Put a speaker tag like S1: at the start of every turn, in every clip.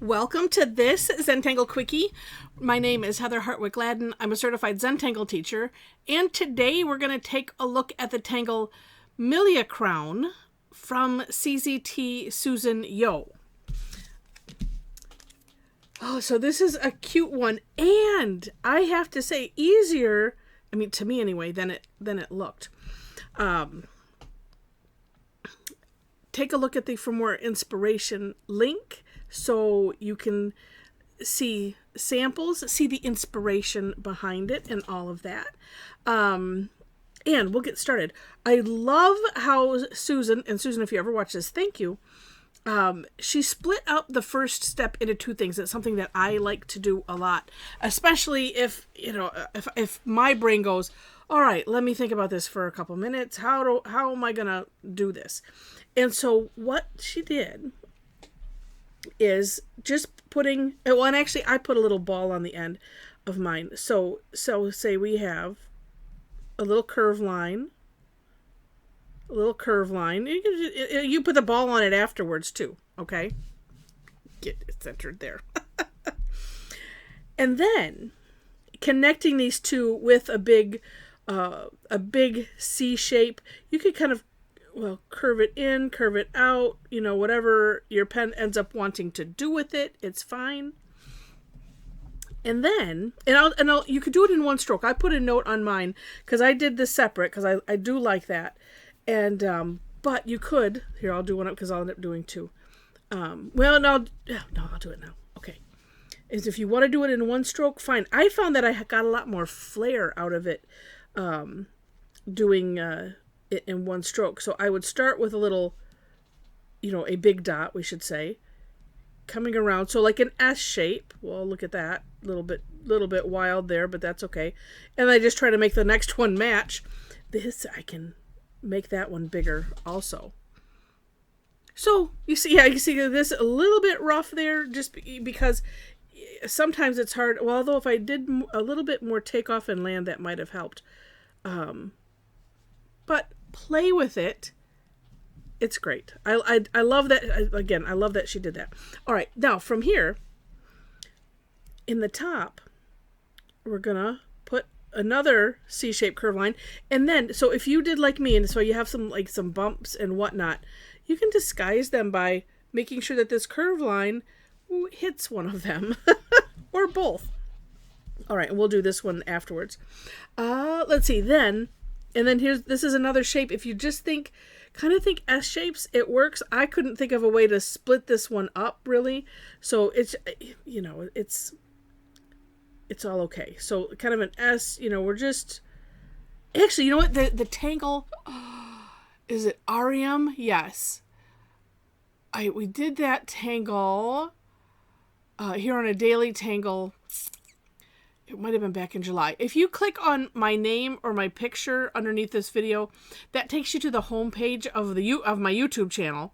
S1: Welcome to this Zentangle Quickie. My name is Heather Hartwick Gladden. I'm a Certified Zentangle Teacher, and today we're going to take a look at the Tangle Miliacrown from CZT Susan Yeo. Oh, so this is a cute one, and I have to say easier, I mean to me anyway, than it looked. Take a look at the For More Inspiration link so you can see samples, see the inspiration behind it and all of that. And we'll get started. I love how Susan, and Susan, if you ever watch this, thank you. She split up the first step into two things. It's something that I like to do a lot, especially if, if my brain goes, all right, let me think about this for a couple minutes. How am I going to do this? And so what she did is just putting, well, and actually I put a little ball on the end of mine. So say we have a little curve line, You put the ball on it afterwards too, okay? Get it centered there. And then connecting these two with a big C shape, you could kind of, well, curve it in, curve it out, whatever your pen ends up wanting to do with it, it's fine. And then, you could do it in one stroke. I put a note on mine because I did this separate because I do like that. And, but you could, here, I'll do one up because I'll end up doing two. I'll do it now. Okay. Is if you want to do it in one stroke, fine. I found that I got a lot more flair out of it, doing, it in one stroke. So I would start with a little, a big dot, we should say, coming around. So like an S shape. Well, look at that. Little bit wild there, but that's okay. And I just try to make the next one match. This, I can make that one bigger also. So you see this a little bit rough there, just because sometimes it's hard. Well, although if I did a little bit more takeoff and land, that might have helped. But play with it. It's great. I love that. Again, I love that she did that. All right. Now from here in the top, we're going to put another C-shaped curve line. And then, so if you did like me, and so you have some bumps and whatnot, you can disguise them by making sure that this curve line hits one of them or both. All right. And we'll do this one afterwards. Let's see then. And then this is another shape. If you just think S shapes, it works. I couldn't think of a way to split this one up really. So it's all okay. So kind of an S, we're just, actually, you know what? The Tangle, is it Arium? Yes. We did that Tangle, here on a daily Tangle. It might have been back in July. If you click on my name or my picture underneath this video, that takes you to the home page of my YouTube channel,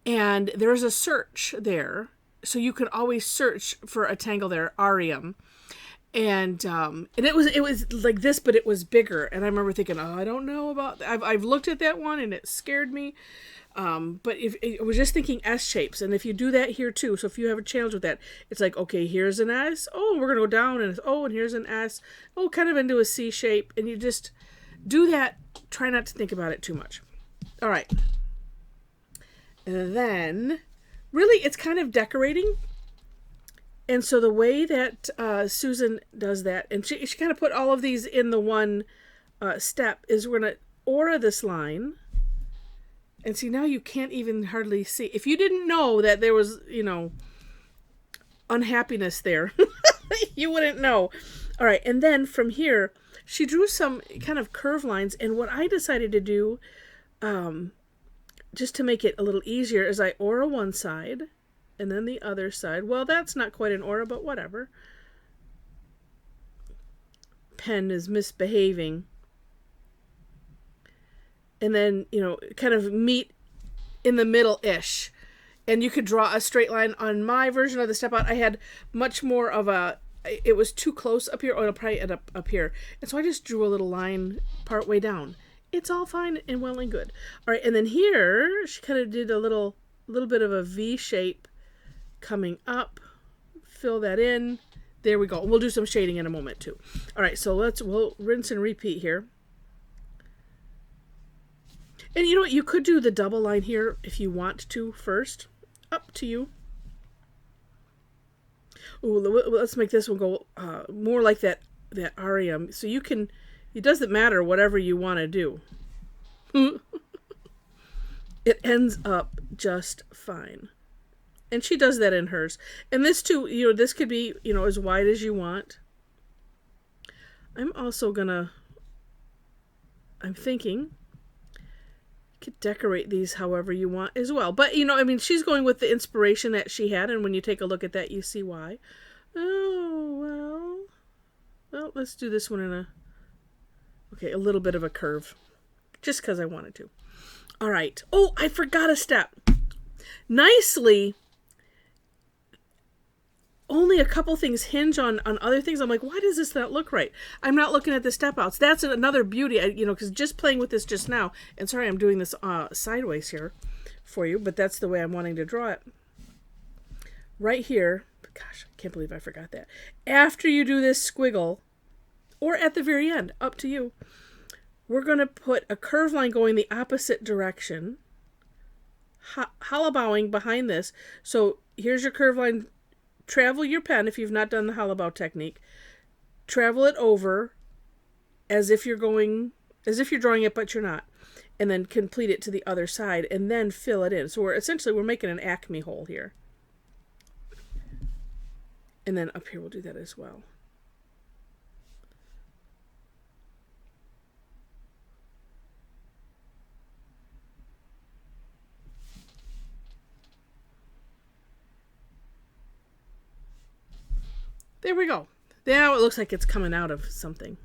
S1: and there's a search there, so you can always search for a Tangle there, Arium, and it was like this, but it was bigger, and I remember thinking, I don't know about that. I've looked at that one and it scared me. But if I was just thinking S shapes, and if you do that here too, so if you have a challenge with that, it's like, okay, here's an S. Oh, we're going to go down, and here's an S. Oh, kind of into a C shape. And you just do that. Try not to think about it too much. All right. And then really it's kind of decorating. And so the way that Susan does that, and she kind of put all of these in the one step, is we're going to aura this line. And see, now you can't even hardly see. If you didn't know that there was, unhappiness there, you wouldn't know. All right. And then from here, she drew some kind of curve lines. And what I decided to do, just to make it a little easier, is I aura one side and then the other side. Well, that's not quite an aura, but whatever. Pen is misbehaving. And then, kind of meet in the middle-ish. And you could draw a straight line. On my version of the step out, I had much more of it was too close up here, or it'll probably end up here. And so I just drew a little line part way down. It's all fine and well and good. All right, and then here, she kind of did a little bit of a V shape coming up. Fill that in. There we go. We'll do some shading in a moment too. All right, so we'll rinse and repeat here. And you know what? You could do the double line here if you want to first. Up to you. Ooh, let's make this one go more like that REM. So you can, it doesn't matter whatever you want to do. It ends up just fine. And she does that in hers. And this too, you know, this could be, you know, as wide as you want. I'm also gonna, I'm thinking, you could decorate these however you want as well. But, you know, I mean, she's going with the inspiration that she had. And when you take a look at that, you see why. Oh, well, let's do this one in a little bit of a curve. Just because I wanted to. All right. Oh, I forgot a step. Nicely, only a couple things hinge on other things. I'm like, why does this not look right? I'm not looking at the step outs. That's another beauty, you know, because just playing with this just now, and sorry, I'm doing this sideways here for you, but that's the way I'm wanting to draw it. Right here, gosh, I can't believe I forgot that. After you do this squiggle, or at the very end, up to you, we're going to put a curve line going the opposite direction, hollow bowing behind this. So here's your curve line. Travel your pen, if you've not done the hollow bow technique, travel it over as if you're drawing it, but you're not. And then complete it to the other side and then fill it in. So we're making an acme hole here. And then up here we'll do that as well. There we go. Now it looks like it's coming out of something.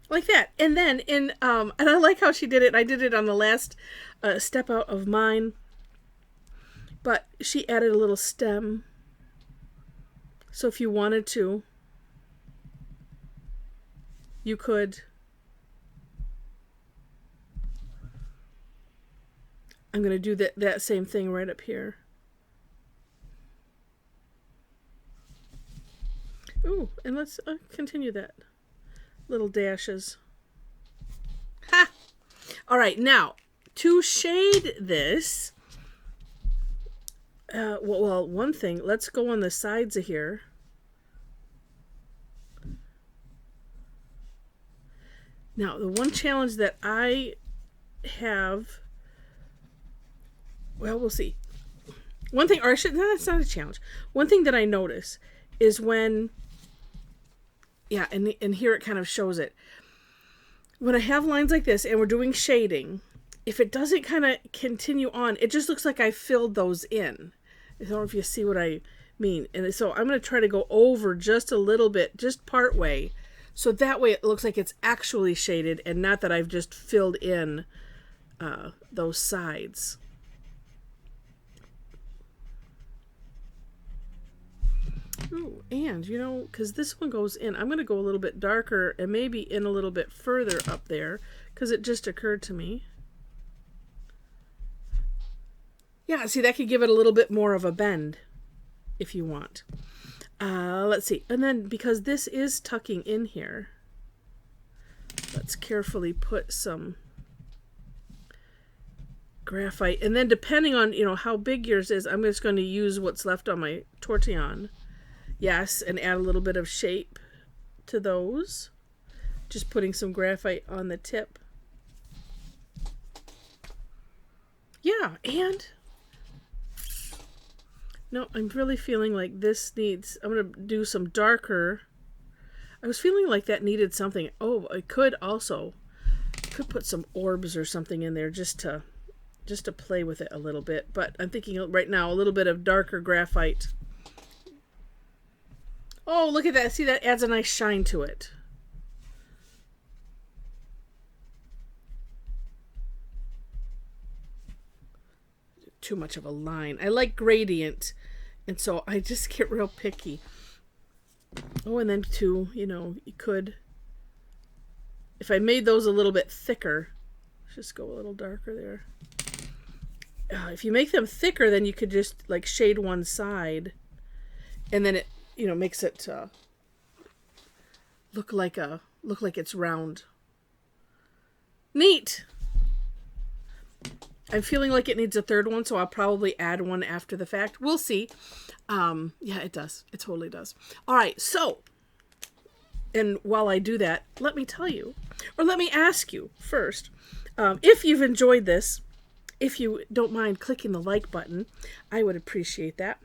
S1: Like that. And then and I like how she did it. I did it on the last step out of mine. But she added a little stem. So if you wanted to, you could. I'm going to do that same thing right up here. Ooh, and let's continue that. Little dashes. Ha! All right, now, to shade this, well, one thing, let's go on the sides of here. Now, the one challenge that I have... Well, we'll see. One thing, or that's not a challenge. One thing that I notice is when, and here it kind of shows it. When I have lines like this and we're doing shading, if it doesn't kind of continue on, it just looks like I filled those in. I don't know if you see what I mean. And so I'm going to try to go over just a little bit, just part way. So that way it looks like it's actually shaded and not that I've just filled in those sides. Ooh, and, you know, because this one goes in, I'm going to go a little bit darker and maybe in a little bit further up there because it just occurred to me. Yeah, see, that could give it a little bit more of a bend if you want. Let's see. And then because this is tucking in here, let's carefully put some graphite. And then depending on, you know, how big yours is, I'm just going to use what's left on my tortillon. Yes, and add a little bit of shape to those. Just putting some graphite on the tip. Yeah, and... No, I'm really feeling like this needs... I'm going to do some darker. I was feeling like that needed something. Oh, I could put some orbs or something in there just to play with it a little bit. But I'm thinking right now a little bit of darker graphite. Oh, look at that. See, that adds a nice shine to it. Too much of a line. I like gradient, and so I just get real picky. Oh, and then too, you know, you could, if I made those a little bit thicker, Let's just go a little darker there. If you make them thicker, then you could just like shade one side, and then it, makes it look like it's round. Neat. I'm feeling like it needs a third one, so I'll probably add one after the fact. We'll see. Yeah, it does. It totally does. All right, so, and while I do that, let me tell you, or let me ask you first, if you've enjoyed this, if you don't mind clicking the like button, I would appreciate that.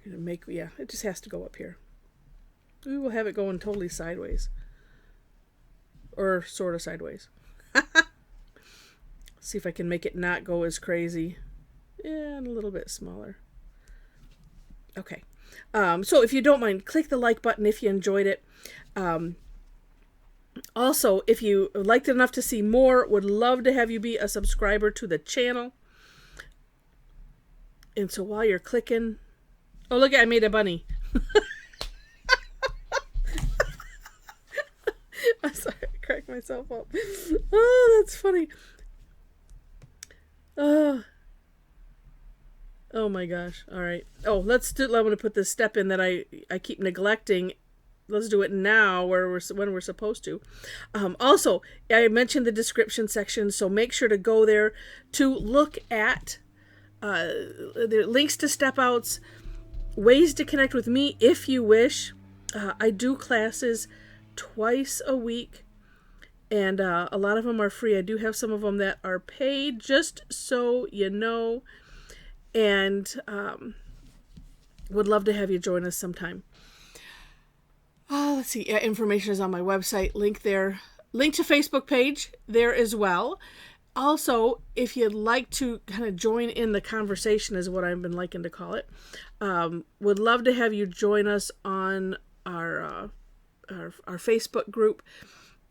S1: I'm gonna it just has to go up here. We will have it going totally sideways. Or sort of sideways. See if I can make it not go as crazy. Yeah, and a little bit smaller. Okay. So if you don't mind, click the like button if you enjoyed it. Also, if you liked it enough to see more, would love to have you be a subscriber to the channel. And so while you're clicking... Oh, look, I made a bunny. I'm sorry, I cracked myself up. Oh, that's funny. Oh my gosh. All right. Oh, I'm going to put this step in that I keep neglecting. Let's do it now when we're supposed to. Also, I mentioned the description section, so make sure to go there to look at the links to step outs, ways to connect with me if you wish. I do classes twice a week, and a lot of them are free. I do have some of them that are paid, just so you know, and would love to have you join us sometime. Let's see. Information is on my website. Link there. Link to Facebook page there as well. Also, if you'd like to kind of join in the conversation, is what I've been liking to call it, would love to have you join us on our Facebook group.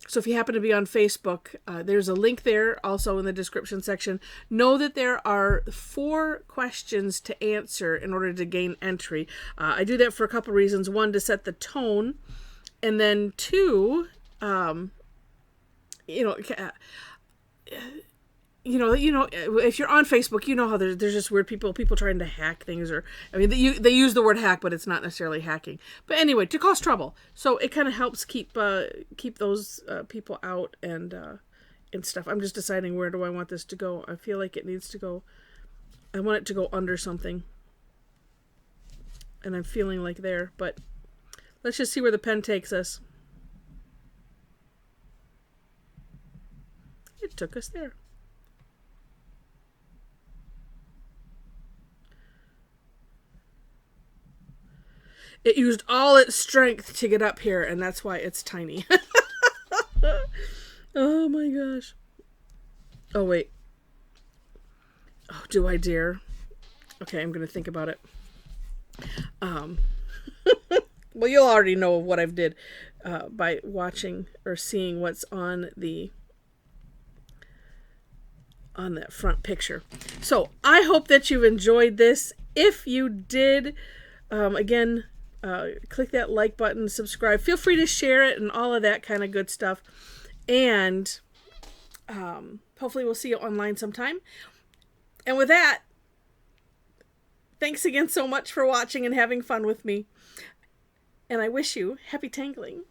S1: So if you happen to be on Facebook, there's a link there also in the description section. Know that there are 4 questions to answer in order to gain entry. I do that for a couple reasons. 1, to set the tone, and then 2, if you're on Facebook, you know how there's just weird people trying to hack things, or they use the word hack, but it's not necessarily hacking. But anyway, to cause trouble. So it kind of helps keep those people out and stuff. I'm just deciding where do I want this to go. I feel like it needs to go. I want it to go under something, and I'm feeling like there. But let's just see where the pen takes us. It took us there. It used all its strength to get up here, and that's why it's tiny. Oh my gosh. Oh, wait. Oh, do I dare? Okay, I'm going to think about it. Well, you'll already know what I've did by watching or seeing what's on that front picture. So I hope that you've enjoyed this. If you did, again, click that like button, subscribe. Feel free to share it and all of that kind of good stuff. And hopefully we'll see you online sometime. And with that, thanks again so much for watching and having fun with me. And I wish you happy tangling.